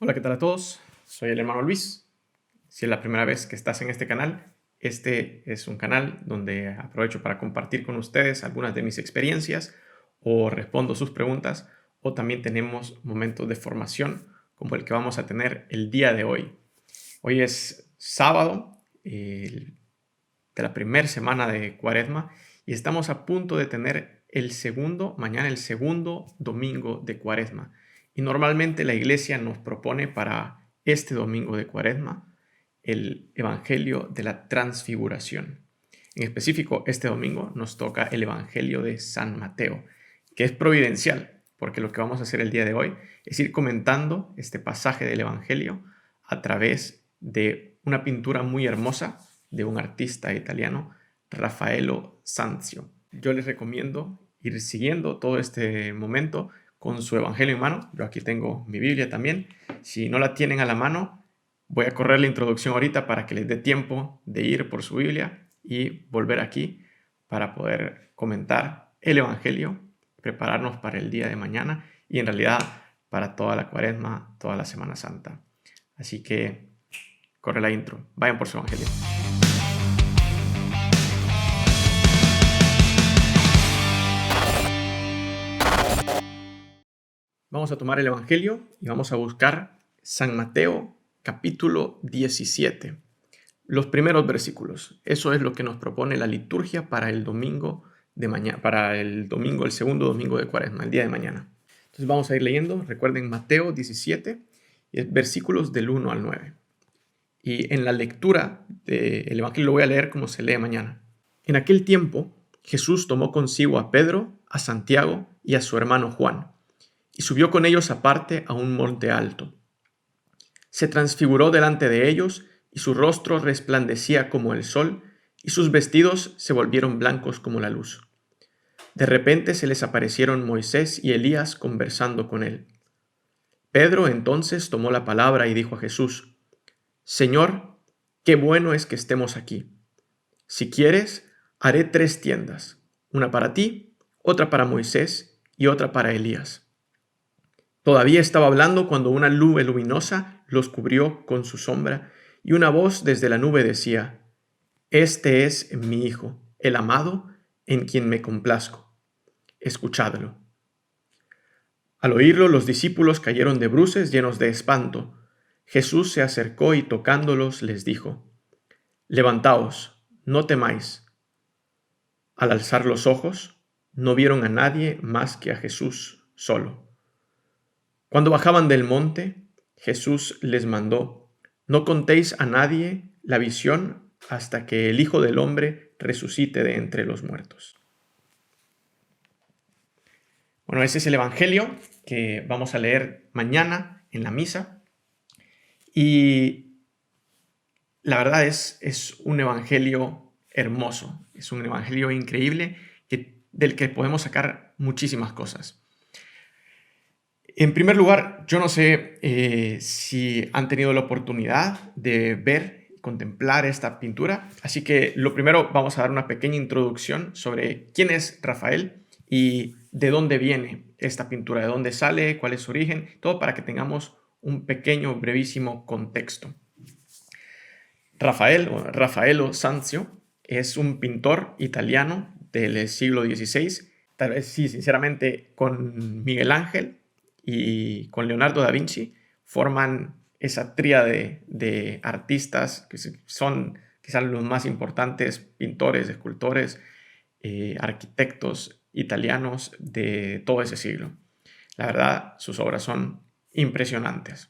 Hola, ¿qué tal a todos? Soy el hermano Luis. Si es la primera vez que estás en este canal, este es un canal donde aprovecho para compartir con ustedes algunas de mis experiencias o respondo sus preguntas, o también tenemos momentos de formación como el que vamos a tener el día de hoy. Hoy es sábado de la primera semana de Cuaresma y estamos a punto de tener mañana el segundo domingo de Cuaresma. Y normalmente la iglesia nos propone para este domingo de Cuaresma el Evangelio de la Transfiguración. En específico, este domingo nos toca el Evangelio de San Mateo, que es providencial, porque lo que vamos a hacer el día de hoy es ir comentando este pasaje del Evangelio a través de una pintura muy hermosa de un artista italiano, Raffaello Sanzio. Yo les recomiendo ir siguiendo todo este momento con su Evangelio en mano. Yo aquí tengo mi Biblia también. Si no la tienen a la mano, voy a correr la introducción ahorita para que les dé tiempo de ir por su Biblia y volver aquí para poder comentar el Evangelio, prepararnos para el día de mañana y en realidad para toda la Cuaresma, toda la Semana Santa. Así que corre la intro. Vayan por su Evangelio. Vamos a tomar el Evangelio y vamos a buscar San Mateo capítulo 17. Los primeros versículos. Eso es lo que nos propone la liturgia para el domingo de mañana, para el segundo domingo de Cuaresma, el día de mañana. Entonces vamos a ir leyendo. Recuerden Mateo 17, versículos del 1 al 9. Y en la lectura del Evangelio lo voy a leer como se lee mañana. En aquel tiempo, Jesús tomó consigo a Pedro, a Santiago y a su hermano Juan, y subió con ellos aparte a un monte alto. Se transfiguró delante de ellos, y su rostro resplandecía como el sol, y sus vestidos se volvieron blancos como la luz. De repente se les aparecieron Moisés y Elías conversando con él. Pedro entonces tomó la palabra y dijo a Jesús: Señor, qué bueno es que estemos aquí. Si quieres, haré 3 tiendas, una para ti, otra para Moisés y otra para Elías. Todavía estaba hablando cuando una nube luminosa los cubrió con su sombra, y una voz desde la nube decía: Este es mi Hijo, el amado, en quien me complazco. Escuchadlo. Al oírlo, los discípulos cayeron de bruces llenos de espanto. Jesús se acercó y tocándolos les dijo: Levantaos, no temáis. Al alzar los ojos, no vieron a nadie más que a Jesús solo. Cuando bajaban del monte, Jesús les mandó: No contéis a nadie la visión hasta que el Hijo del Hombre resucite de entre los muertos. Bueno, ese es el Evangelio que vamos a leer mañana en la misa. Y la verdad es un Evangelio hermoso, es un Evangelio increíble del que podemos sacar muchísimas cosas. En primer lugar, yo no sé si han tenido la oportunidad de ver, contemplar esta pintura, así que lo primero vamos a dar una pequeña introducción sobre quién es Rafael y de dónde viene esta pintura, de dónde sale, cuál es su origen, todo para que tengamos un pequeño, brevísimo contexto. Rafael, o Raffaello Sanzio, es un pintor italiano del siglo XVI, tal vez sí, sinceramente, con Miguel Ángel y con Leonardo da Vinci forman esa tríade de artistas que son quizás los más importantes pintores, escultores, arquitectos italianos de todo ese siglo. La verdad, sus obras son impresionantes.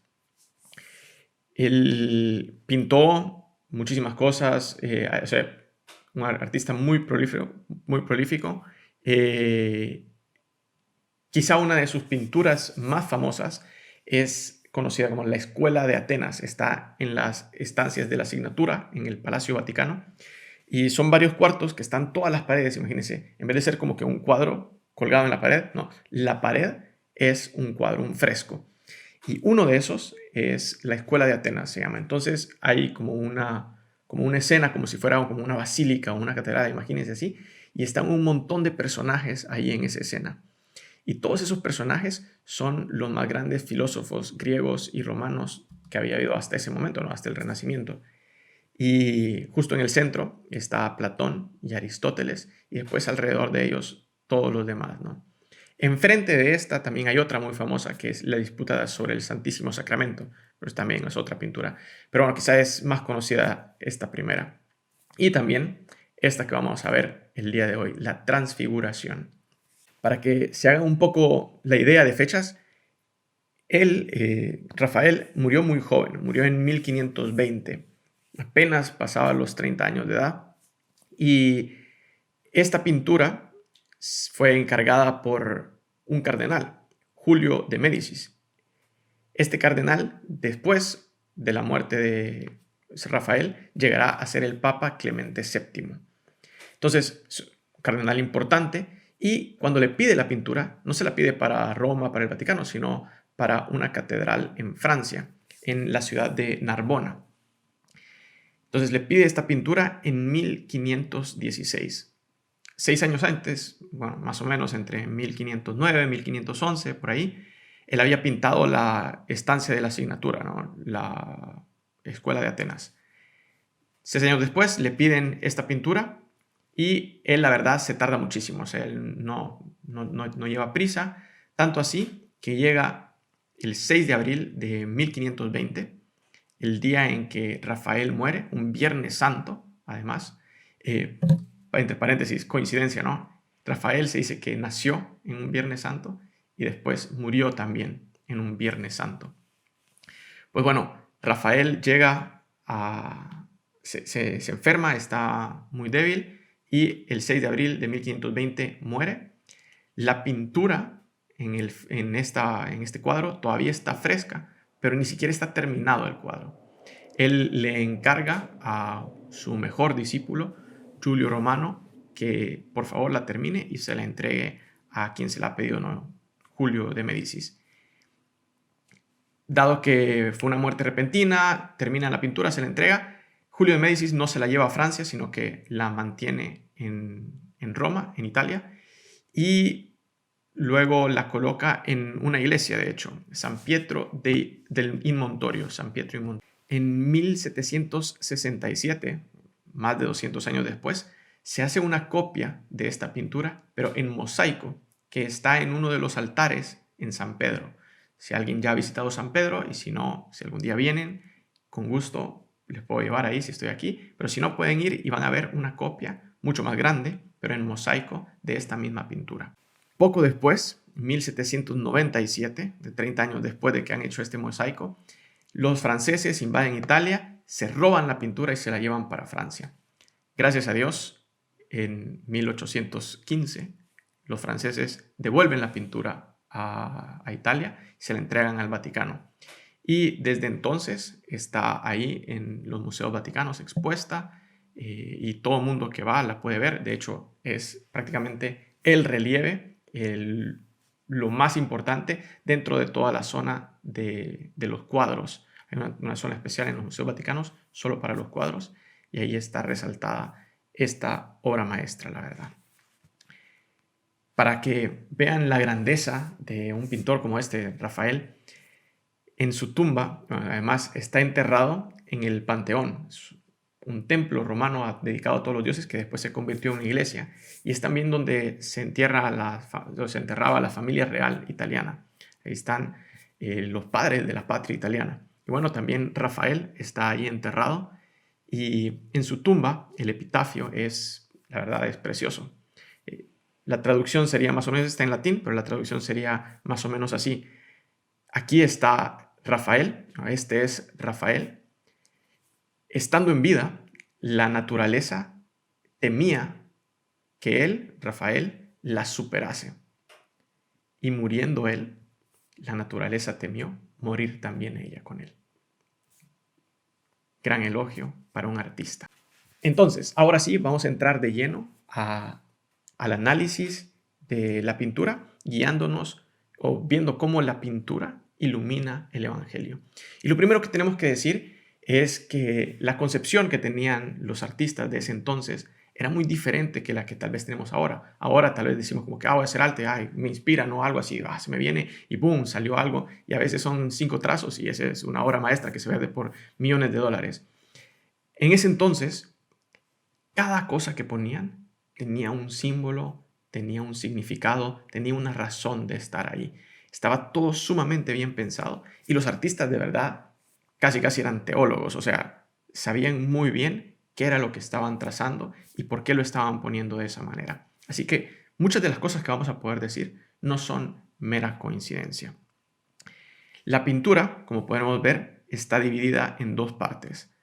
Él pintó muchísimas cosas, o sea, un artista muy prolífico. Quizá una de sus pinturas más famosas es conocida como la Escuela de Atenas. Está en las estancias de la Signatura, en el Palacio Vaticano. Y son varios cuartos que están todas las paredes, imagínense. En vez de ser como que un cuadro colgado en la pared, no, la pared es un cuadro, un fresco. Y uno de esos es la Escuela de Atenas, se llama. Entonces hay como una escena, como si fuera como una basílica o una catedral, imagínense así. Y están un montón de personajes ahí en esa escena. Y todos esos personajes son los más grandes filósofos griegos y romanos que había habido hasta ese momento, ¿no? Hasta el Renacimiento. Y justo en el centro está Platón y Aristóteles, y después alrededor de ellos todos los demás, ¿no? Enfrente de esta también hay otra muy famosa, que es la disputa sobre el Santísimo Sacramento, pero también es otra pintura. Pero bueno, quizá es más conocida esta primera. Y también esta que vamos a ver el día de hoy, la Transfiguración. Para que se haga un poco la idea de fechas, Rafael, murió muy joven, murió en 1520, apenas pasaba los 30 años de edad. Y esta pintura fue encargada por un cardenal, Julio de Médicis. Este cardenal, después de la muerte de Rafael, llegará a ser el Papa Clemente VII. Entonces, es un cardenal importante, y cuando le pide la pintura, no se la pide para Roma, para el Vaticano, sino para una catedral en Francia, en la ciudad de Narbona. Entonces le pide esta pintura en 1516. 6 años antes, bueno, más o menos entre 1509 y 1511, por ahí, él había pintado la estancia de la asignatura, ¿no? La escuela de Atenas. 6 años después le piden esta pintura y él, la verdad, se tarda muchísimo. O sea, él no lleva prisa, tanto así que llega el 6 de abril de 1520, el día en que Rafael muere, un Viernes Santo, además. Entre paréntesis, coincidencia, ¿no? Rafael se dice que nació en un Viernes Santo y después murió también en un Viernes Santo. Pues bueno, Rafael se enferma, está muy débil, y el 6 de abril de 1520 muere. La pintura en este cuadro todavía está fresca, pero ni siquiera está terminado el cuadro. Él le encarga a su mejor discípulo, Julio Romano, que por favor la termine y se la entregue a quien se la ha pedido, ¿no? Julio de Médicis. Dado que fue una muerte repentina, termina la pintura, se la entrega. Julio de Médicis no se la lleva a Francia, sino que la mantiene en Roma, en Italia, y luego la coloca en una iglesia, de hecho, San Pietro del Inmontorio, San Pietro Inmontorio. En 1767, más de 200 años después, se hace una copia de esta pintura, pero en mosaico, que está en uno de los altares en San Pedro. Si alguien ya ha visitado San Pedro, y si no, si algún día vienen, con gusto les puedo llevar ahí si estoy aquí, pero si no, pueden ir y van a ver una copia mucho más grande, pero en mosaico, de esta misma pintura. Poco después, 1797, de 30 años después de que han hecho este mosaico, los franceses invaden Italia, se roban la pintura y se la llevan para Francia. Gracias a Dios, en 1815, los franceses devuelven la pintura a Italia y se la entregan al Vaticano. Y desde entonces está ahí en los museos vaticanos expuesta, y todo el mundo que va la puede ver. De hecho, es prácticamente el relieve, lo más importante dentro de toda la zona de los cuadros. Hay una zona especial en los museos vaticanos solo para los cuadros, y ahí está resaltada esta obra maestra, la verdad. Para que vean la grandeza de un pintor como este, Rafael, en su tumba, además, está enterrado en el Panteón, un templo romano dedicado a todos los dioses que después se convirtió en una iglesia, y es también donde se enterraba la familia real italiana. Ahí están los padres de la patria italiana. Y bueno, también Rafael está ahí enterrado, y en su tumba el epitafio la verdad, es precioso. La traducción sería más o menos, está en latín, pero la traducción sería más o menos así: aquí está Rafael, este es Rafael. Estando en vida, la naturaleza temía que él, Rafael, la superase. Y muriendo él, la naturaleza temió morir también ella con él. Gran elogio para un artista. Entonces, ahora sí, vamos a entrar de lleno al análisis de la pintura, guiándonos o viendo cómo la pintura ilumina el Evangelio. Y lo primero que tenemos que decir es que la concepción que tenían los artistas de ese entonces era muy diferente que la que tal vez tenemos ahora. Ahora tal vez decimos como que voy a hacer arte, me inspira, ¿no? Algo así, se me viene y boom, salió algo. Y a veces son 5 trazos y esa es una obra maestra que se vende por millones de dólares. En ese entonces, cada cosa que ponían tenía un símbolo, tenía un significado, tenía una razón de estar ahí. Estaba todo sumamente bien pensado. Y los artistas de verdad casi eran teólogos, o sea, sabían muy bien qué era lo que estaban trazando y por qué lo estaban poniendo de esa manera. Así que muchas de las cosas que vamos a poder decir no son mera coincidencia. La pintura, como podemos ver, está dividida en dos partes.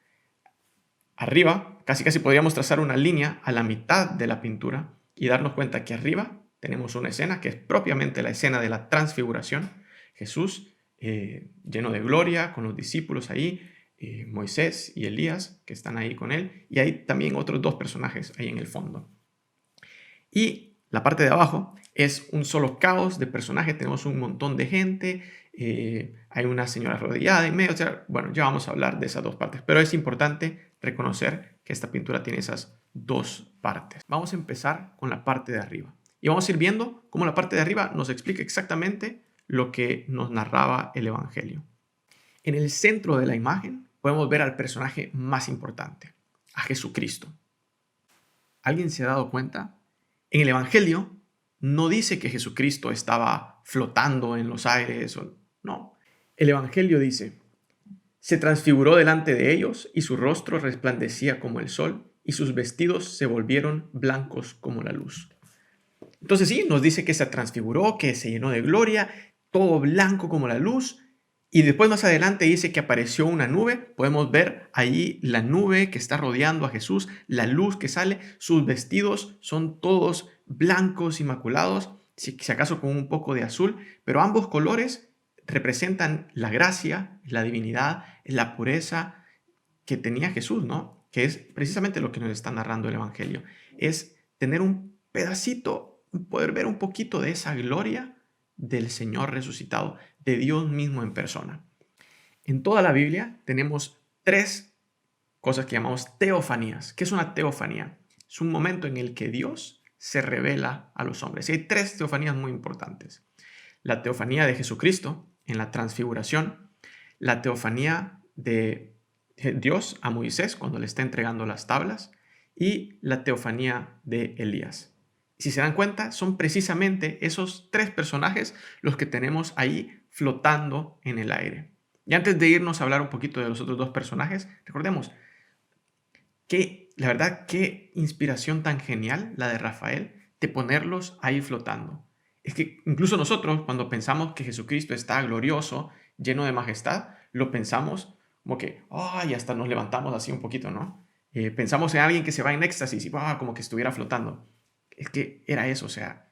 Arriba, casi podríamos trazar una línea a la mitad de la pintura y darnos cuenta que arriba tenemos una escena que es propiamente la escena de la transfiguración. Jesús lleno de gloria, con los discípulos ahí, Moisés y Elías que están ahí con él, y hay también otros dos personajes ahí en el fondo. Y la parte de abajo es un solo caos de personajes, tenemos un montón de gente, hay una señora arrodillada en medio, o sea, bueno, ya vamos a hablar de esas dos partes, pero es importante reconocer que esta pintura tiene esas dos partes. Vamos a empezar con la parte de arriba y vamos a ir viendo cómo la parte de arriba nos explica exactamente lo que nos narraba el Evangelio. En el centro de la imagen podemos ver al personaje más importante, a Jesucristo. ¿Alguien se ha dado cuenta? En el Evangelio no dice que Jesucristo estaba flotando en los aires, no. El Evangelio dice, se transfiguró delante de ellos y su rostro resplandecía como el sol y sus vestidos se volvieron blancos como la luz. Entonces sí, nos dice que se transfiguró, que se llenó de gloria, todo blanco como la luz. Y después más adelante dice que apareció una nube. Podemos ver ahí la nube que está rodeando a Jesús, la luz que sale. Sus vestidos son todos blancos, inmaculados, si acaso con un poco de azul. Pero ambos colores representan la gracia, la divinidad, la pureza que tenía Jesús, ¿no? Que es precisamente lo que nos está narrando el Evangelio. Es tener un pedacito, poder ver un poquito de esa gloria del Señor resucitado, de Dios mismo en persona. En toda la Biblia tenemos 3 cosas que llamamos teofanías. ¿Qué es una teofanía? Es un momento en el que Dios se revela a los hombres. Y hay 3 teofanías muy importantes. La teofanía de Jesucristo en la transfiguración, la teofanía de Dios a Moisés cuando le está entregando las tablas y la teofanía de Elías. Si se dan cuenta, son precisamente esos 3 personajes los que tenemos ahí flotando en el aire. Y antes de irnos a hablar un poquito de los otros 2 personajes, recordemos que, la verdad, qué inspiración tan genial la de Rafael de ponerlos ahí flotando. Es que incluso nosotros, cuando pensamos que Jesucristo está glorioso, lleno de majestad, lo pensamos como que, y hasta nos levantamos así un poquito, ¿no? Pensamos en alguien que se va en éxtasis y como que estuviera flotando. Es que era eso, o sea,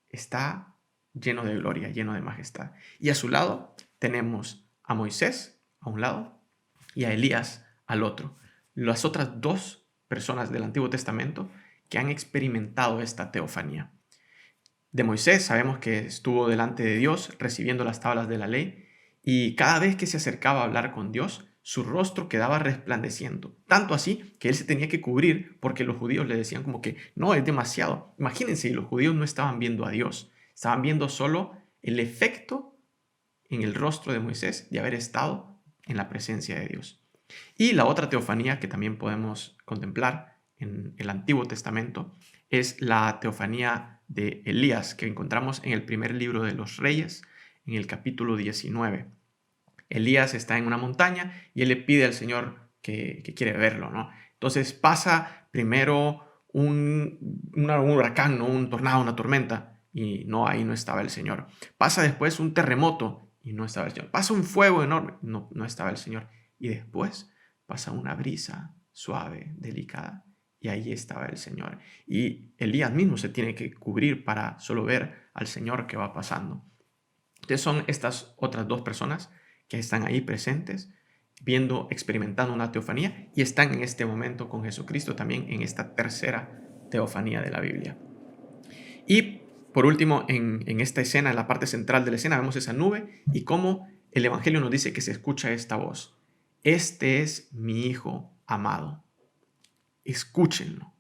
está lleno de gloria, lleno de majestad. Y a su lado tenemos a Moisés, a un lado, y a Elías al otro. Las otras 2 personas del Antiguo Testamento que han experimentado esta teofanía. De Moisés sabemos que estuvo delante de Dios recibiendo las tablas de la ley y cada vez que se acercaba a hablar con Dios, su rostro quedaba resplandeciendo. Tanto así que él se tenía que cubrir porque los judíos le decían como que no, es demasiado. Imagínense, los judíos no estaban viendo a Dios, estaban viendo solo el efecto en el rostro de Moisés de haber estado en la presencia de Dios. Y la otra teofanía que también podemos contemplar en el Antiguo Testamento es la teofanía de Elías que encontramos en el primer libro de los Reyes, en el capítulo 19. Elías está en una montaña y él le pide al Señor que quiere verlo, ¿no? Entonces pasa primero un huracán, ¿no? Un tornado, una tormenta, y no, ahí no estaba el Señor. Pasa después un terremoto y no estaba el Señor. Pasa un fuego enorme, no estaba el Señor. Y después pasa una brisa suave, delicada, y ahí estaba el Señor. Y Elías mismo se tiene que cubrir para solo ver al Señor que va pasando. Entonces son estas otras 2 personas que están ahí presentes, viendo, experimentando una teofanía y están en este momento con Jesucristo también en esta tercera teofanía de la Biblia. Y por último, en esta escena, en la parte central de la escena, vemos esa nube y cómo el Evangelio nos dice que se escucha esta voz. Este es mi Hijo amado. Escúchenlo.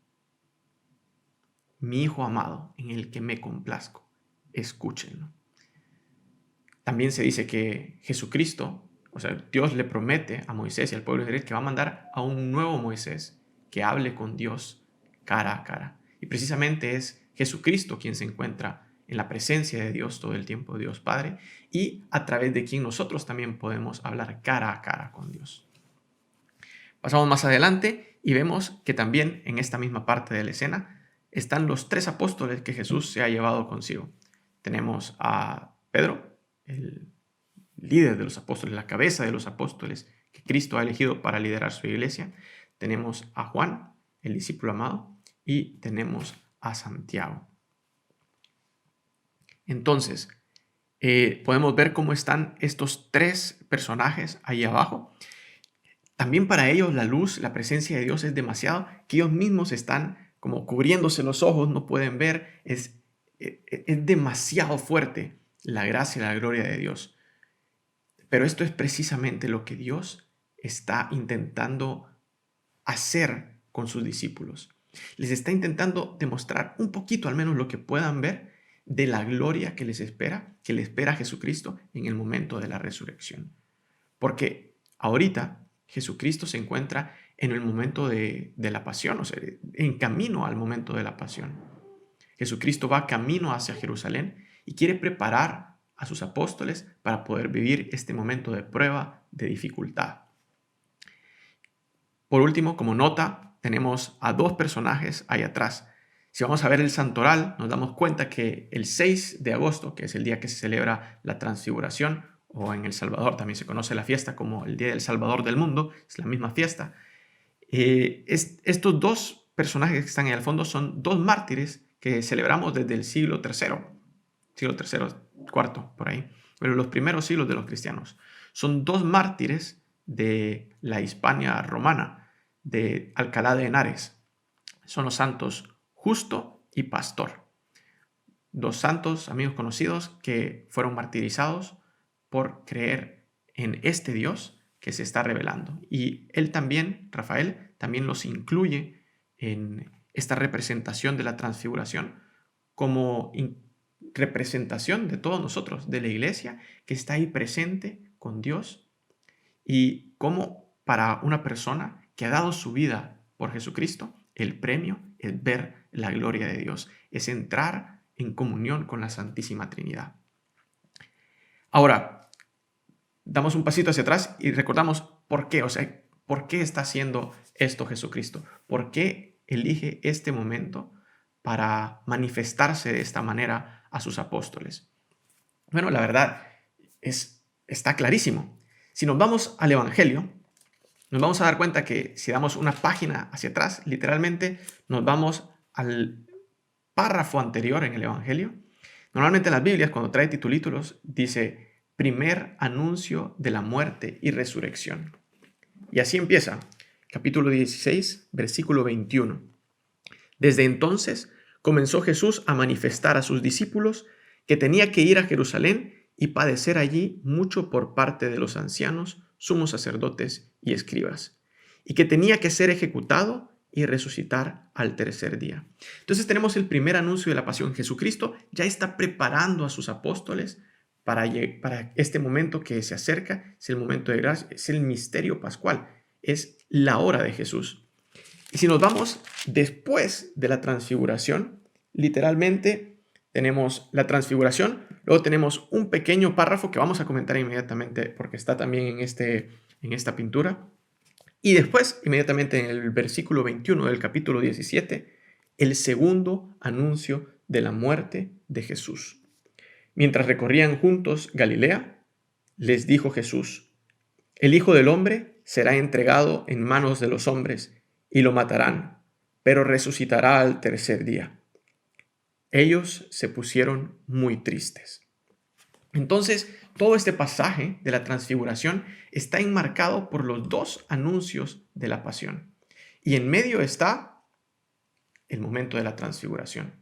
mi Hijo amado, en el que me complazco. Escúchenlo. También se dice que Jesucristo, o sea, Dios le promete a Moisés y al pueblo de Israel que va a mandar a un nuevo Moisés que hable con Dios cara a cara. Y precisamente es Jesucristo quien se encuentra en la presencia de Dios todo el tiempo, Dios Padre, y a través de quien nosotros también podemos hablar cara a cara con Dios. Pasamos más adelante y vemos que también en esta misma parte de la escena están los 3 apóstoles que Jesús se ha llevado consigo. Tenemos a Pedro, el líder de los apóstoles, la cabeza de los apóstoles que Cristo ha elegido para liderar su iglesia. Tenemos a Juan, el discípulo amado, y tenemos a Santiago. Entonces, podemos ver cómo están estos 3 personajes ahí abajo. También para ellos la luz, la presencia de Dios es demasiado, que ellos mismos están como cubriéndose los ojos, no pueden ver. Es demasiado fuerte la gracia y la gloria de Dios. Pero esto es precisamente lo que Dios está intentando hacer con sus discípulos. Les está intentando demostrar un poquito, al menos lo que puedan ver, de la gloria que les espera, que le espera a Jesucristo en el momento de la resurrección. Porque ahorita Jesucristo se encuentra en el momento de la pasión, o sea, en camino al momento de la pasión. Jesucristo va camino hacia Jerusalén y quiere preparar a sus apóstoles para poder vivir este momento de prueba, de dificultad. Por último, como nota, tenemos a 2 personajes ahí atrás. Si vamos a ver el santoral, nos damos cuenta que el 6 de agosto, que es el día que se celebra la Transfiguración, o en El Salvador también se conoce la fiesta como el Día del Salvador del Mundo, es la misma fiesta. Estos 2 personajes que están ahí al fondo son 2 mártires que celebramos desde el siglo III, IV, por ahí, pero los primeros siglos de los cristianos. Son 2 mártires de la Hispania romana, de Alcalá de Henares. Son los santos Justo y Pastor. 2 santos, amigos conocidos, que fueron martirizados por creer en este Dios que se está revelando. Y él también, Rafael, también los incluye en esta representación de la transfiguración como representación de todos nosotros, de la iglesia que está ahí presente con Dios, y como para una persona que ha dado su vida por Jesucristo, el premio es ver la gloria de Dios, es entrar en comunión con la Santísima Trinidad. Ahora, damos un pasito hacia atrás y recordamos por qué, o sea, por qué está haciendo esto Jesucristo, por qué elige este momento para manifestarse de esta manera a sus apóstoles. Bueno, la verdad está clarísimo. Si nos vamos al Evangelio, nos vamos a dar cuenta que si damos una página hacia atrás, literalmente nos vamos al párrafo anterior en el Evangelio. Normalmente en las Biblias, cuando trae titulítulos, dice primer anuncio de la muerte y resurrección. Y así empieza, capítulo 16, versículo 21. Desde entonces comenzó Jesús a manifestar a sus discípulos que tenía que ir a Jerusalén y padecer allí mucho por parte de los ancianos, sumos sacerdotes y escribas, y que tenía que ser ejecutado y resucitar al tercer día. Entonces tenemos el primer anuncio de la pasión. Jesucristo ya está preparando a sus apóstoles para este momento que se acerca, es el momento de gracia, es el misterio pascual, es la hora de Jesús. Y si nos vamos después de la transfiguración, literalmente tenemos la transfiguración, luego tenemos un pequeño párrafo que vamos a comentar inmediatamente porque está también en esta pintura. Y después, inmediatamente en el versículo 21 del capítulo 17, el segundo anuncio de la muerte de Jesús. Mientras recorrían juntos Galilea, les dijo Jesús: el Hijo del Hombre será entregado en manos de los hombres y lo matarán, pero resucitará al tercer día. Ellos se pusieron muy tristes. Entonces, todo este pasaje de la transfiguración está enmarcado por los 2 anuncios de la pasión. Y en medio está el momento de la transfiguración.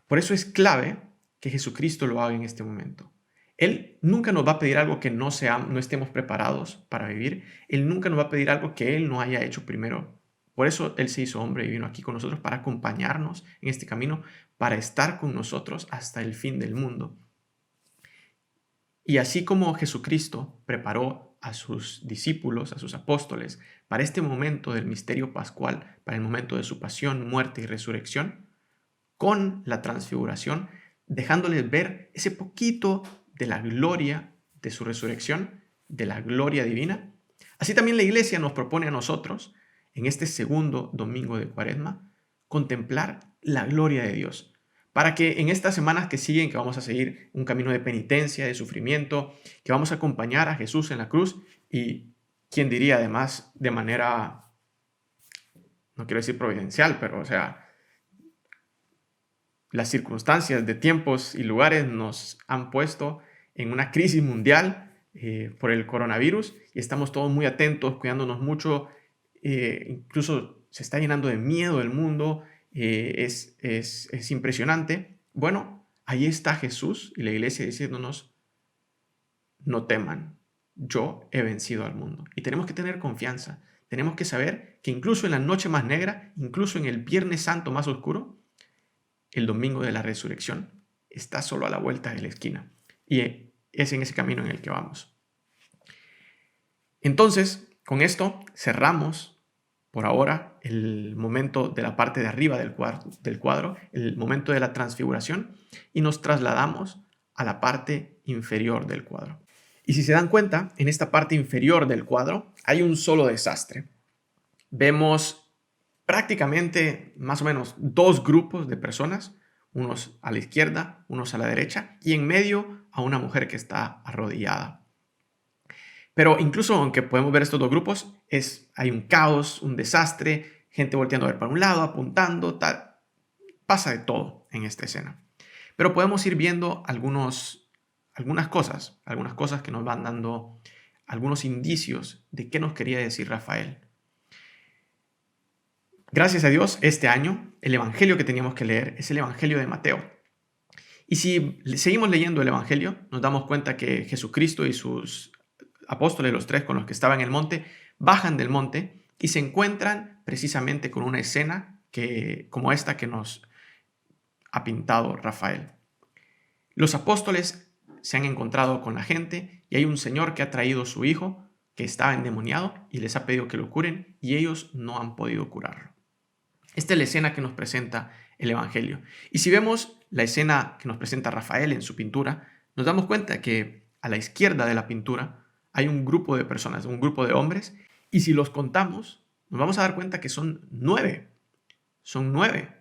Por eso es clave que Jesucristo lo haga en este momento. Él nunca nos va a pedir algo que no estemos preparados para vivir. Él nunca nos va a pedir algo que Él no haya hecho primero Por eso Él se hizo hombre y vino aquí con nosotros para acompañarnos en este camino, para estar con nosotros hasta el fin del mundo. Y así como Jesucristo preparó a sus discípulos, a sus apóstoles, para este momento del misterio pascual, para el momento de su pasión, muerte y resurrección, con la transfiguración, dejándoles ver ese poquito de la gloria de su resurrección, de la gloria divina. Así también la Iglesia nos propone a nosotros, en este segundo domingo de Cuaresma, contemplar la gloria de Dios, para que en estas semanas que siguen, que vamos a seguir un camino de penitencia, de sufrimiento, que vamos a acompañar a Jesús en la cruz y, quien diría además, de manera, no quiero decir providencial, pero o sea, las circunstancias de tiempos y lugares nos han puesto en una crisis mundial por el coronavirus y estamos todos muy atentos, cuidándonos mucho, incluso se está llenando de miedo el mundo, es impresionante. Bueno, ahí está Jesús y la Iglesia diciéndonos, no teman, yo he vencido al mundo. Y tenemos que tener confianza, tenemos que saber que incluso en la noche más negra, incluso en el Viernes Santo más oscuro, el domingo de la resurrección está solo a la vuelta de la esquina. Y es en ese camino en el que vamos. Entonces, con esto cerramos por ahora el momento de la parte de arriba del cuadro, el momento de la transfiguración, y nos trasladamos a la parte inferior del cuadro. Y si se dan cuenta, en esta parte inferior del cuadro hay un solo desastre. Vemos prácticamente más o menos dos grupos de personas, unos a la izquierda, unos a la derecha, y en medio a una mujer que está arrodillada. Pero incluso aunque podemos ver estos dos grupos, hay un caos, un desastre, gente volteando a ver para un lado, apuntando, tal. Pasa de todo en esta escena. Pero podemos ir viendo algunas cosas que nos van dando algunos indicios de qué nos quería decir Rafael. Gracias a Dios, este año el evangelio que teníamos que leer es el evangelio de Mateo. Y si seguimos leyendo el evangelio, nos damos cuenta que Jesucristo y sus apóstoles, los tres con los que estaban en el monte, bajan del monte y se encuentran precisamente con una escena como esta que nos ha pintado Rafael. Los apóstoles se han encontrado con la gente y hay un señor que ha traído a su hijo que estaba endemoniado y les ha pedido que lo curen y ellos no han podido curarlo. Esta es la escena que nos presenta el evangelio. Y si vemos la escena que nos presenta Rafael en su pintura, nos damos cuenta que a la izquierda de la pintura hay un grupo de personas, un grupo de hombres, y si los contamos, nos vamos a dar cuenta que son 9. Son 9.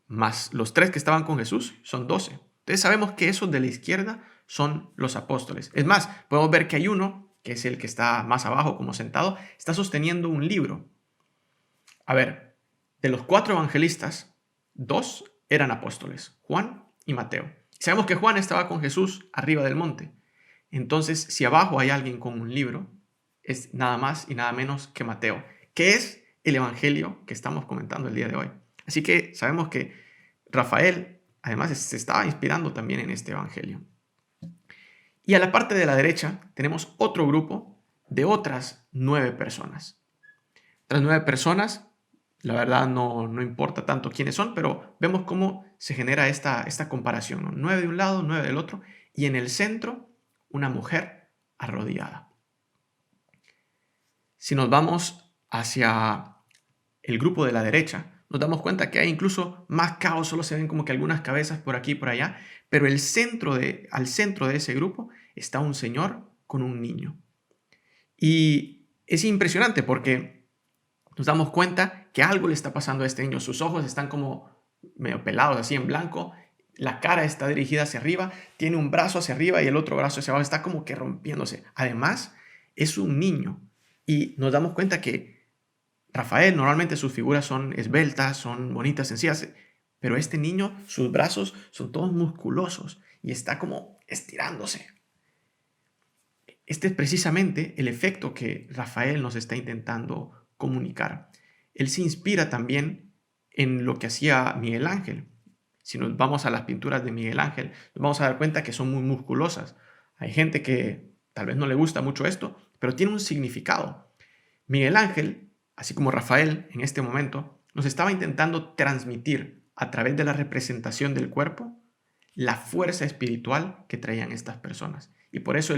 Más los 3 que estaban con Jesús, son 12. Entonces sabemos que esos de la izquierda son los apóstoles. Es más, podemos ver que hay uno, que es el que está más abajo como sentado, está sosteniendo un libro. A ver, de los 4 evangelistas, 2 eran apóstoles, Juan y Mateo. Sabemos que Juan estaba con Jesús arriba del monte. Entonces, si abajo hay alguien con un libro, es nada más y nada menos que Mateo, que es el evangelio que estamos comentando el día de hoy. Así que sabemos que Rafael, además, se estaba inspirando también en este evangelio. Y a la parte de la derecha tenemos otro grupo de otras 9 personas. Otras 9 personas, la verdad no importa tanto quiénes son, pero vemos cómo se genera esta comparación, ¿no? 9 de un lado, 9 del otro, y en el centro una mujer arrodillada. Si nos vamos hacia el grupo de la derecha, nos damos cuenta que hay incluso más caos, solo se ven como que algunas cabezas por aquí y por allá, pero al centro de ese grupo está un señor con un niño. Y es impresionante porque nos damos cuenta que algo le está pasando a este niño. Sus ojos están como medio pelados, así en blanco. La cara está dirigida hacia arriba, tiene un brazo hacia arriba y el otro brazo hacia abajo, está como que rompiéndose. Además, es un niño y nos damos cuenta que Rafael, normalmente sus figuras son esbeltas, son bonitas, sencillas, pero este niño, sus brazos son todos musculosos y está como estirándose. Este es precisamente el efecto que Rafael nos está intentando comunicar. Él se inspira también en lo que hacía Miguel Ángel. Si nos vamos a las pinturas de Miguel Ángel, nos vamos a dar cuenta que son muy musculosas. Hay gente que tal vez no le gusta mucho esto, pero tiene un significado. Miguel Ángel así como Rafael en este momento, nos estaba intentando transmitir a través de la representación del cuerpo la fuerza espiritual que traían estas personas. Y por eso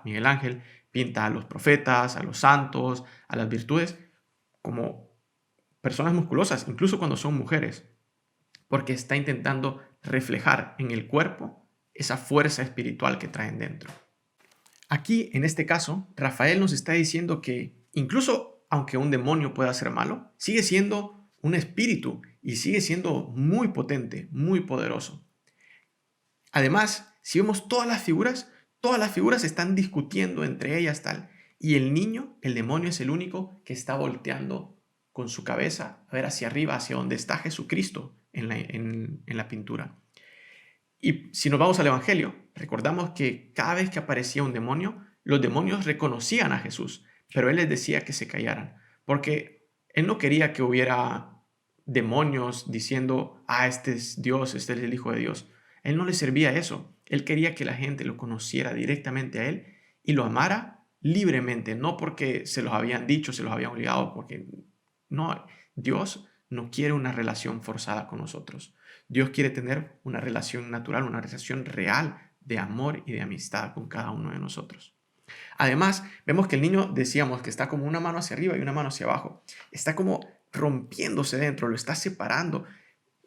Miguel Ángel, pinta a los profetas, a los santos, a las virtudes, como personas musculosas, incluso cuando son mujeres, porque está intentando reflejar en el cuerpo esa fuerza espiritual que traen dentro. Aquí, en este caso, Rafael nos está diciendo que incluso aunque un demonio pueda ser malo, sigue siendo un espíritu y sigue siendo muy potente, muy poderoso. Además, si vemos todas las figuras están discutiendo entre ellas tal, y el niño, el demonio, es el único que está volteando con su cabeza a ver hacia arriba, hacia donde está Jesucristo en la pintura. Y si nos vamos al Evangelio, recordamos que cada vez que aparecía un demonio, los demonios reconocían a Jesús, pero él les decía que se callaran, porque él no quería que hubiera demonios diciendo, este es Dios, este es el Hijo de Dios. Él no le servía eso. Él quería que la gente lo conociera directamente a él y lo amara libremente, no porque se los habían dicho, se los habían obligado, porque no, Dios no quiere una relación forzada con nosotros. Dios quiere tener una relación natural, una relación real de amor y de amistad con cada uno de nosotros. Además, vemos que el niño, decíamos que está como una mano hacia arriba y una mano hacia abajo. Está como rompiéndose dentro, lo está separando.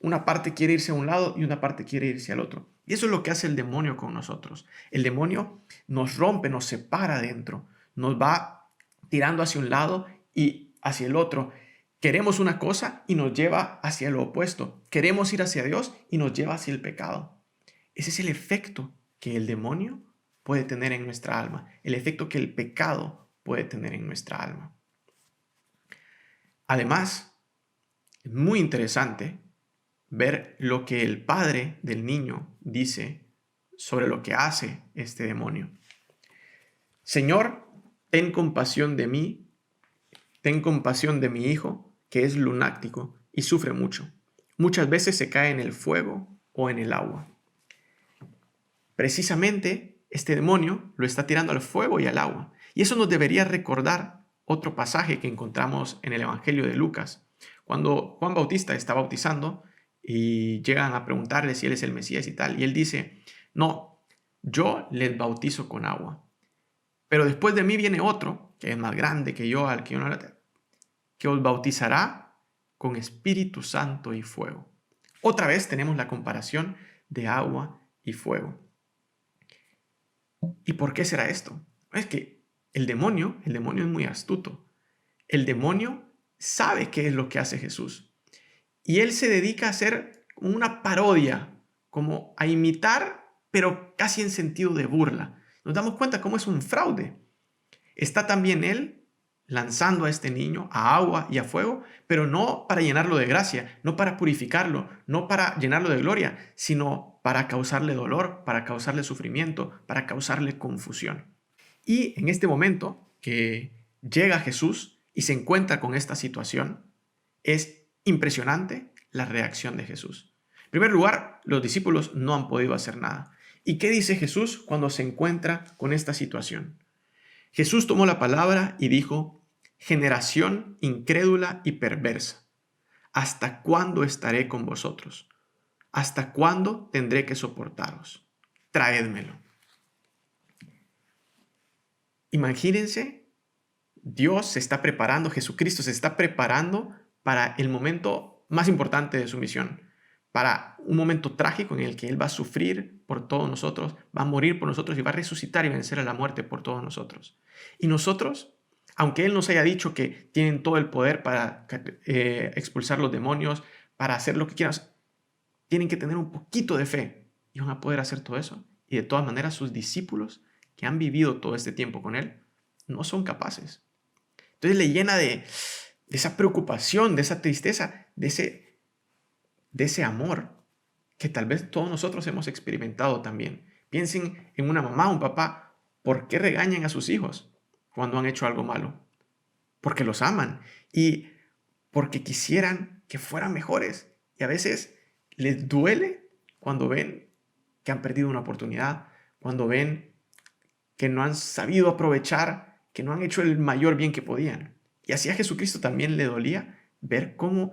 Una parte quiere irse a un lado y una parte quiere irse al otro. Y eso es lo que hace el demonio con nosotros. El demonio nos rompe, nos separa dentro, nos va tirando hacia un lado y hacia el otro. Queremos una cosa y nos lleva hacia lo opuesto. Queremos ir hacia Dios y nos lleva hacia el pecado. Ese es el efecto que el demonio puede tener en nuestra alma, el efecto que el pecado puede tener en nuestra alma. Además, es muy interesante ver lo que el padre del niño dice sobre lo que hace este demonio. Señor, ten compasión de mí, ten compasión de mi hijo, que es lunático y sufre mucho. Muchas veces se cae en el fuego o en el agua. Precisamente este demonio lo está tirando al fuego y al agua. Y eso nos debería recordar otro pasaje que encontramos en el Evangelio de Lucas. Cuando Juan Bautista está bautizando y llegan a preguntarle si él es el Mesías y tal, y él dice, no, yo les bautizo con agua. Pero después de mí viene otro, que es más grande que yo, al que yo no le que os bautizará con Espíritu Santo y fuego. Otra vez tenemos la comparación de agua y fuego. ¿Y por qué será esto? Es que el demonio es muy astuto. El demonio sabe qué es lo que hace Jesús. Y él se dedica a hacer una parodia, como a imitar, pero casi en sentido de burla. Nos damos cuenta cómo es un fraude. Está también él lanzando a este niño a agua y a fuego, pero no para llenarlo de gracia, no para purificarlo, no para llenarlo de gloria, sino para causarle dolor, para causarle sufrimiento, para causarle confusión. Y en este momento que llega Jesús y se encuentra con esta situación, es impresionante la reacción de Jesús. En primer lugar, los discípulos no han podido hacer nada. ¿Y qué dice Jesús cuando se encuentra con esta situación? Jesús tomó la palabra y dijo, generación incrédula y perversa, ¿hasta cuándo estaré con vosotros? ¿Hasta cuándo tendré que soportaros? Traédmelo. Imagínense, Dios se está preparando, Jesucristo se está preparando para el momento más importante de su misión, para un momento trágico en el que Él va a sufrir por todos nosotros, va a morir por nosotros y va a resucitar y vencer a la muerte por todos nosotros. Y nosotros, aunque Él nos haya dicho que tienen todo el poder para expulsar los demonios, para hacer lo que quieran, tienen que tener un poquito de fe y van a poder hacer todo eso. Y de todas maneras sus discípulos que han vivido todo este tiempo con Él no son capaces. Entonces le llena de esa preocupación, de esa tristeza, de ese amor que tal vez todos nosotros hemos experimentado también. Piensen en una mamá, un papá, ¿por qué regañan a sus hijos cuando han hecho algo malo? Porque los aman y porque quisieran que fueran mejores. Y a veces les duele cuando ven que han perdido una oportunidad, cuando ven que no han sabido aprovechar, que no han hecho el mayor bien que podían. Y así a Jesucristo también le dolía ver cómo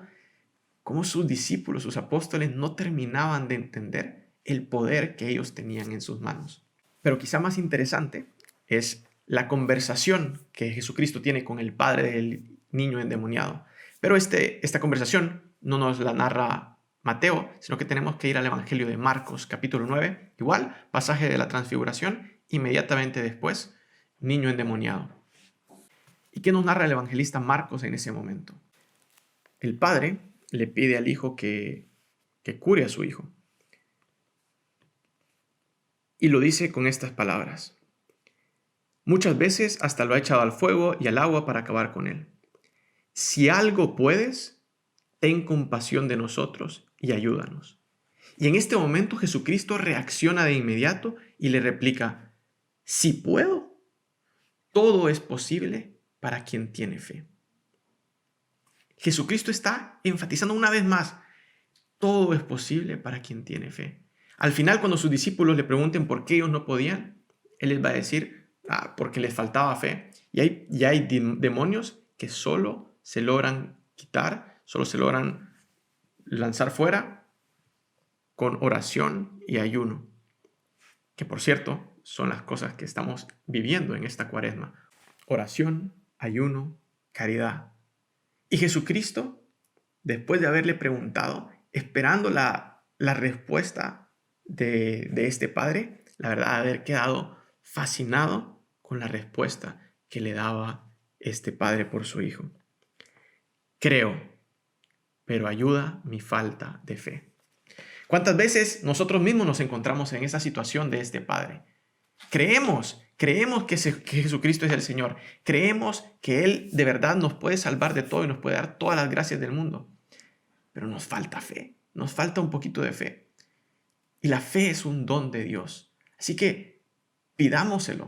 sus discípulos, sus apóstoles, no terminaban de entender el poder que ellos tenían en sus manos. Pero quizá más interesante es la conversación que Jesucristo tiene con el padre del niño endemoniado. Pero esta conversación no nos la narra Mateo, sino que tenemos que ir al Evangelio de Marcos, capítulo 9, igual, pasaje de la transfiguración, inmediatamente después, niño endemoniado. ¿Y qué nos narra el evangelista Marcos en ese momento? El padre le pide al hijo que cure a su hijo. Y lo dice con estas palabras. Muchas veces hasta lo ha echado al fuego y al agua para acabar con él. Si algo puedes, ten compasión de nosotros y ayúdanos. Y en este momento Jesucristo reacciona de inmediato y le replica, si puedo, todo es posible para quien tiene fe. Jesucristo está enfatizando una vez más, todo es posible para quien tiene fe. Al final, cuando sus discípulos le pregunten por qué ellos no podían, Él les va a decir, porque les faltaba fe. Y hay demonios que solo se logran quitar, solo se logran lanzar fuera con oración y ayuno. Que por cierto, son las cosas que estamos viviendo en esta cuaresma. Oración, ayuno, caridad. Y Jesucristo, después de haberle preguntado, esperando la respuesta de este padre, la verdad, haber quedado fascinado con la respuesta que le daba este padre por su hijo. Creo, pero ayuda mi falta de fe. ¿Cuántas veces nosotros mismos nos encontramos en esa situación de este padre? Creemos que Jesucristo es el Señor. Creemos que Él de verdad nos puede salvar de todo y nos puede dar todas las gracias del mundo. Pero nos falta fe, nos falta un poquito de fe. Y la fe es un don de Dios. Así que pidámosle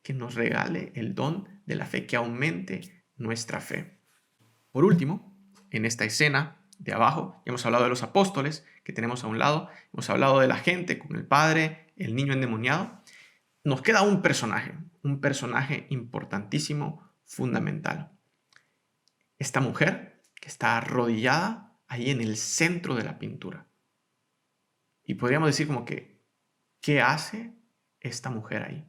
que nos regale el don de la fe, que aumente nuestra fe. Por último, en esta escena de abajo, ya hemos hablado de los apóstoles que tenemos a un lado, hemos hablado de la gente con el padre, el niño endemoniado. Nos queda un personaje importantísimo, fundamental. Esta mujer que está arrodillada ahí en el centro de la pintura. Y podríamos decir como que, ¿qué hace esta mujer ahí?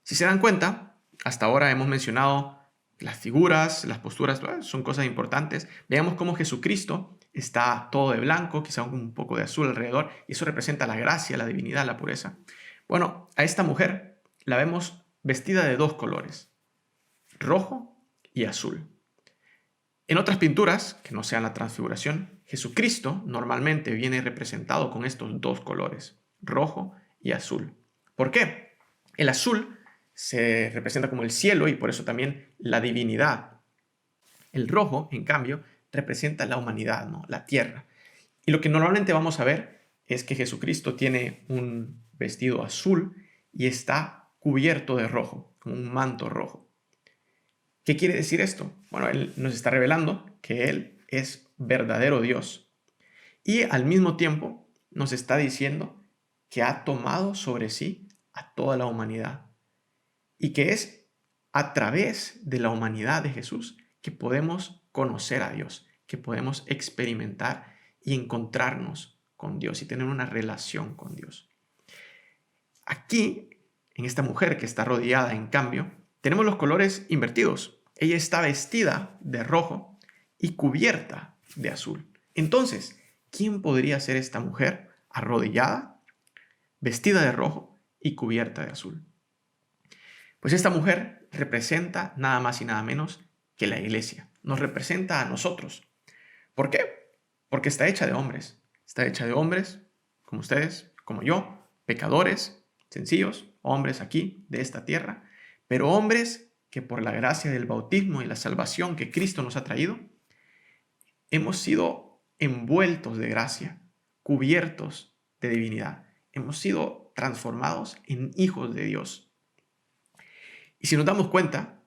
Si se dan cuenta, hasta ahora hemos mencionado las figuras, las posturas, son cosas importantes. Veamos cómo Jesucristo está todo de blanco, quizá un poco de azul alrededor, y eso representa la gracia, la divinidad, la pureza. Bueno, a esta mujer la vemos vestida de dos colores, rojo y azul. En otras pinturas, que no sean la transfiguración, Jesucristo normalmente viene representado con estos dos colores, rojo y azul. ¿Por qué? El azul se representa como el cielo y por eso también la divinidad. El rojo, en cambio, representa la humanidad, ¿no? La tierra. Y lo que normalmente vamos a ver es que Jesucristo tiene un vestido azul y está cubierto de rojo, con un manto rojo. ¿Qué quiere decir esto? Bueno, Él nos está revelando que Él es verdadero Dios. Y al mismo tiempo nos está diciendo que ha tomado sobre sí a toda la humanidad. Y que es a través de la humanidad de Jesús que podemos conocer a Dios, que podemos experimentar y encontrarnos con Dios y tener una relación con Dios. Aquí, en esta mujer que está rodeada, en cambio, tenemos los colores invertidos. Ella está vestida de rojo y cubierta de azul. Entonces, ¿quién podría ser esta mujer arrodillada, vestida de rojo y cubierta de azul? Pues esta mujer representa nada más y nada menos que la iglesia. Nos representa a nosotros. ¿Por qué? Porque está hecha de hombres. Está hecha de hombres como ustedes, como yo, pecadores, sencillos, hombres aquí, de esta tierra, pero hombres que por la gracia del bautismo y la salvación que Cristo nos ha traído, hemos sido envueltos de gracia, cubiertos de divinidad. Hemos sido transformados en hijos de Dios. Y si nos damos cuenta,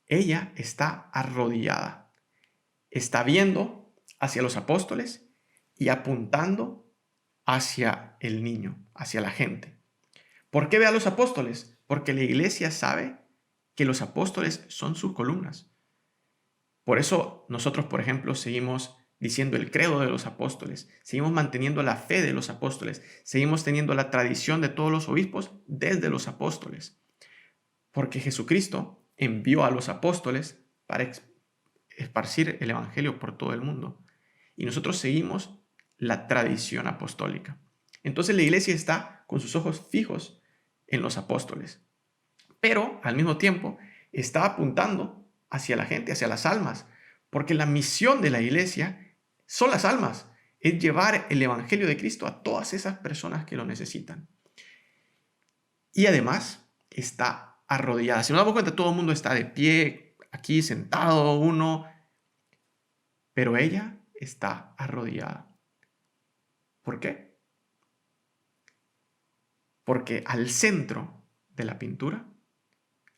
ella está arrodillada, está viendo hacia los apóstoles y apuntando hacia el niño, hacia la gente. ¿Por qué ve a los apóstoles? Porque la iglesia sabe que los apóstoles son sus columnas. Por eso nosotros, por ejemplo, seguimos diciendo el credo de los apóstoles, seguimos manteniendo la fe de los apóstoles, seguimos teniendo la tradición de todos los obispos desde los apóstoles, porque Jesucristo envió a los apóstoles para esparcir el evangelio por todo el mundo. Y nosotros seguimos la tradición apostólica. Entonces la iglesia está con sus ojos fijos en los apóstoles, pero al mismo tiempo está apuntando hacia la gente, hacia las almas, porque la misión de la iglesia son las almas, es llevar el evangelio de Cristo a todas esas personas que lo necesitan. Y además está arrodillada. Si nos damos cuenta, todo el mundo está de pie, aquí sentado uno, pero ella está arrodillada. ¿Por qué? Porque al centro de la pintura,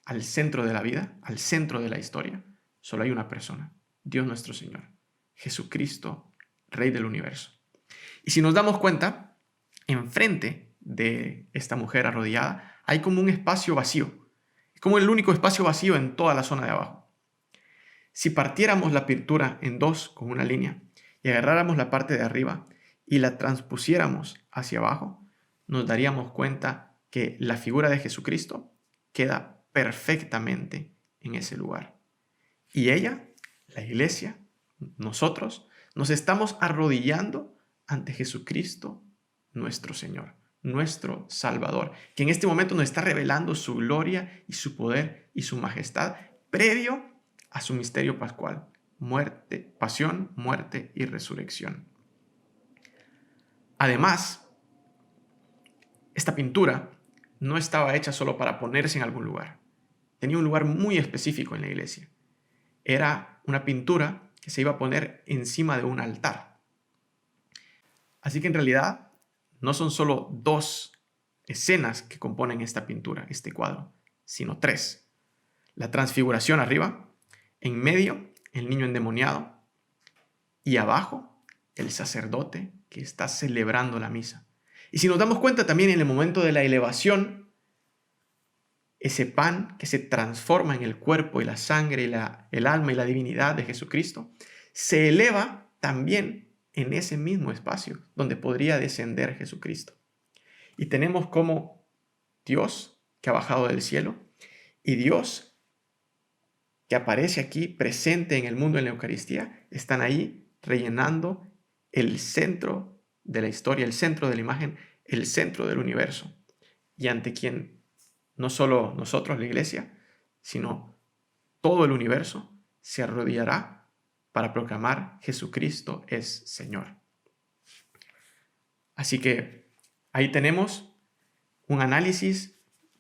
al centro de la vida, al centro de la historia, solo hay una persona, Dios nuestro Señor, Jesucristo, Rey del universo. Y si nos damos cuenta, enfrente de esta mujer arrodillada hay como un espacio vacío, como el único espacio vacío en toda la zona de abajo. Si partiéramos la pintura en dos con una línea y agarráramos la parte de arriba y la transpusiéramos hacia abajo, nos daríamos cuenta que la figura de Jesucristo queda perfectamente en ese lugar. Y ella, la iglesia, nosotros, nos estamos arrodillando ante Jesucristo, nuestro Señor, nuestro Salvador, que en este momento nos está revelando su gloria y su poder y su majestad previo a su misterio pascual, muerte, pasión, muerte y resurrección. Además, esta pintura no estaba hecha solo para ponerse en algún lugar. Tenía un lugar muy específico en la iglesia. Era una pintura que se iba a poner encima de un altar. Así que en realidad no son solo dos escenas que componen esta pintura, este cuadro, sino tres. La transfiguración arriba, en medio el niño endemoniado y abajo el sacerdote que está celebrando la misa. Y si nos damos cuenta también en el momento de la elevación, ese pan que se transforma en el cuerpo y la sangre y el alma y la divinidad de Jesucristo, se eleva también en ese mismo espacio donde podría descender Jesucristo. Y tenemos como Dios que ha bajado del cielo y Dios que aparece aquí presente en el mundo en la Eucaristía, están ahí rellenando el centro de la historia, el centro de la imagen, el centro del universo. Y ante quien no solo nosotros, la iglesia, sino todo el universo se arrodillará para proclamar Jesucristo es Señor. Así que ahí tenemos un análisis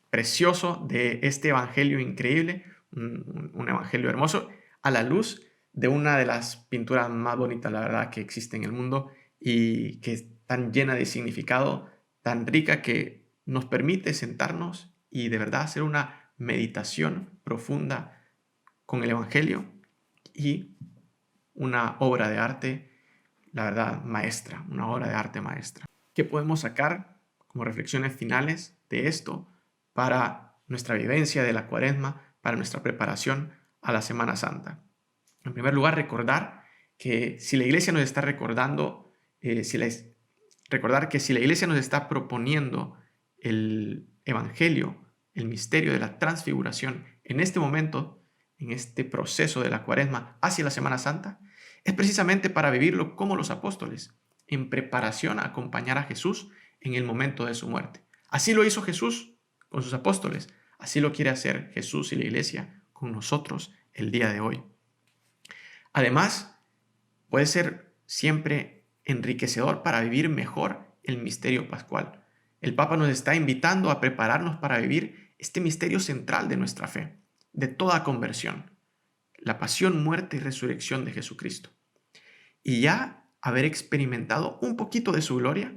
precioso de este evangelio increíble, un evangelio hermoso, a la luz de una de las pinturas más bonitas, la verdad, que existe en el mundo y que es tan llena de significado, tan rica que nos permite sentarnos y de verdad hacer una meditación profunda con el evangelio y una obra de arte, la verdad, maestra, una obra de arte maestra. ¿Qué podemos sacar como reflexiones finales de esto para nuestra vivencia de la Cuaresma, para nuestra preparación a la Semana Santa? En primer lugar, recordar que si la Iglesia nos está recordando, recordar que si la Iglesia nos está proponiendo el Evangelio, el misterio de la transfiguración en este momento, en este proceso de la Cuaresma hacia la Semana Santa, es precisamente para vivirlo como los apóstoles, en preparación a acompañar a Jesús en el momento de su muerte. Así lo hizo Jesús con sus apóstoles, así lo quiere hacer Jesús y la Iglesia con nosotros el día de hoy. Además, puede ser siempre enriquecedor para vivir mejor el misterio pascual. El Papa nos está invitando a prepararnos para vivir este misterio central de nuestra fe, de toda conversión, la pasión, muerte y resurrección de Jesucristo. Y ya haber experimentado un poquito de su gloria,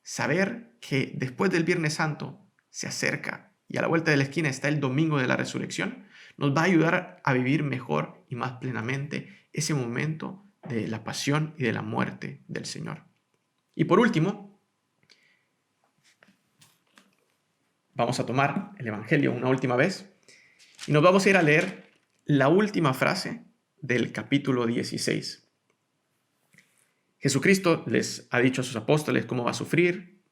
saber que después del Viernes Santo se acerca y a la vuelta de la esquina está el domingo de la resurrección, nos va a ayudar a vivir mejor y más plenamente ese momento de la pasión y de la muerte del Señor. Y por último, vamos a tomar el Evangelio una última vez Y nos vamos a ir a leer la última frase del capítulo 16. Jesucristo les ha dicho a sus apóstoles cómo va a sufrir,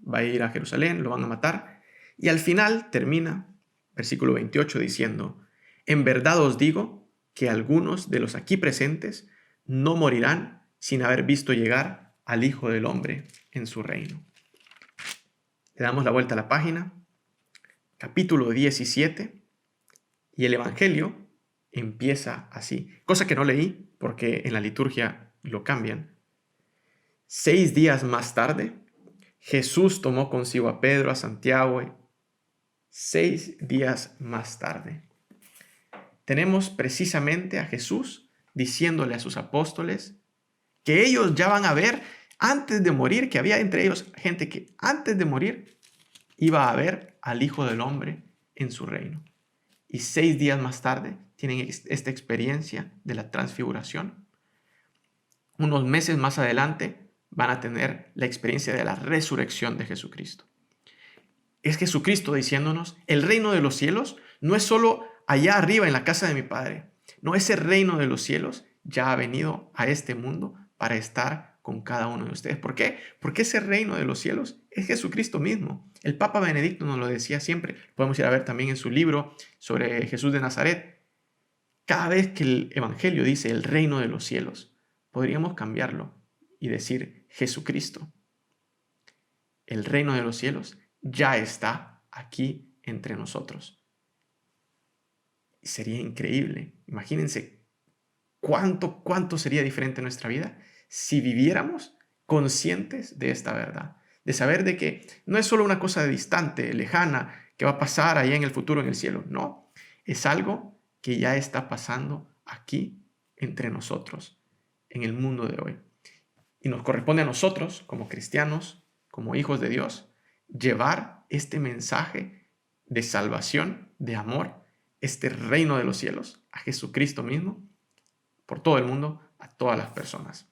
va a ir a Jerusalén, lo van a matar, y al final termina, versículo 28, diciendo: en verdad os digo que algunos de los aquí presentes no morirán sin haber visto llegar al Hijo del Hombre en su reino. Le damos la vuelta a la página, capítulo 17, y el Evangelio empieza así, cosa que no leí porque en la liturgia lo cambian. 6 días más tarde, Jesús tomó consigo a Pedro, a Santiago. 6 días más tarde. Tenemos precisamente a Jesús diciéndole a sus apóstoles que ellos ya van a ver antes de morir, que había entre ellos gente que antes de morir iba a ver al Hijo del Hombre en su reino. Y 6 días más tarde tienen esta experiencia de la transfiguración. Unos meses más adelante van a tener la experiencia de la resurrección de Jesucristo. Es Jesucristo diciéndonos: el reino de los cielos no es solo allá arriba en la casa de mi Padre. No, ese reino de los cielos ya ha venido a este mundo para estar con cada uno de ustedes. ¿Por qué? Porque ese reino de los cielos es Jesucristo mismo. El Papa Benedicto nos lo decía siempre. Podemos ir a ver también en su libro sobre Jesús de Nazaret. Cada vez que el Evangelio dice el reino de los cielos, podríamos cambiarlo y decir Jesucristo. El reino de los cielos ya está aquí entre nosotros. Sería increíble. Imagínense cuánto sería diferente nuestra vida si viviéramos conscientes de esta verdad. De saber de que no es solo una cosa distante, lejana, que va a pasar allá en el futuro, en el cielo. No, es algo que ya está pasando aquí entre nosotros, en el mundo de hoy. Y nos corresponde a nosotros, como cristianos, como hijos de Dios, llevar este mensaje de salvación, de amor, este reino de los cielos, a Jesucristo mismo, por todo el mundo, a todas las personas.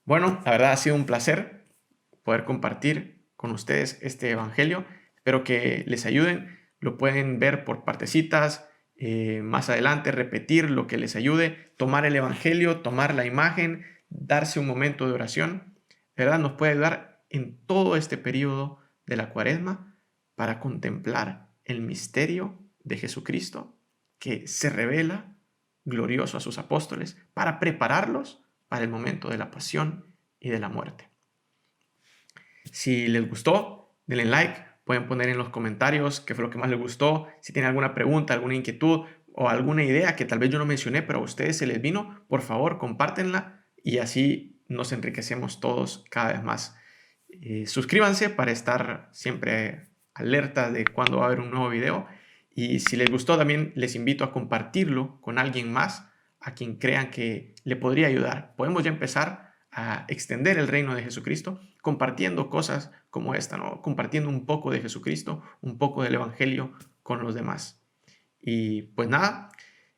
Bueno, la verdad ha sido un placer poder compartir con ustedes este evangelio. Espero que les ayuden. Lo pueden ver por partecitas, más adelante repetir lo que les ayude, tomar el evangelio, tomar la imagen, darse un momento de oración. ¿Verdad? Nos puede ayudar en todo este periodo de la Cuaresma para contemplar el misterio de Jesucristo que se revela glorioso a sus apóstoles para prepararlos para el momento de la pasión y de la muerte. Si les gustó, denle like, pueden poner en los comentarios qué fue lo que más les gustó, si tienen alguna pregunta, alguna inquietud o alguna idea que tal vez yo no mencioné, pero a ustedes se les vino, por favor, compártenla y así nos enriquecemos todos cada vez más. Suscríbanse para estar siempre alerta de cuando va a haber un nuevo video. Y si les gustó, también les invito a compartirlo con alguien más a quien crean que le podría ayudar. Podemos ya empezar a extender el reino de Jesucristo compartiendo cosas como esta, ¿no? Compartiendo un poco de Jesucristo, un poco del Evangelio con los demás. Y pues nada,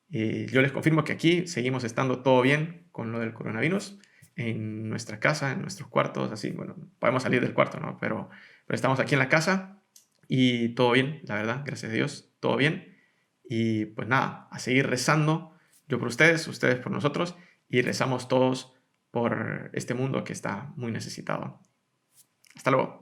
yo les confirmo que aquí seguimos estando todo bien con lo del coronavirus. En nuestra casa, en nuestros cuartos, así, bueno, podemos salir del cuarto, ¿no? Pero estamos aquí en la casa. Y todo bien, la verdad, gracias a Dios, todo bien. Y pues nada, a seguir rezando, yo por ustedes, ustedes por nosotros, y rezamos todos por este mundo que está muy necesitado. Hasta luego.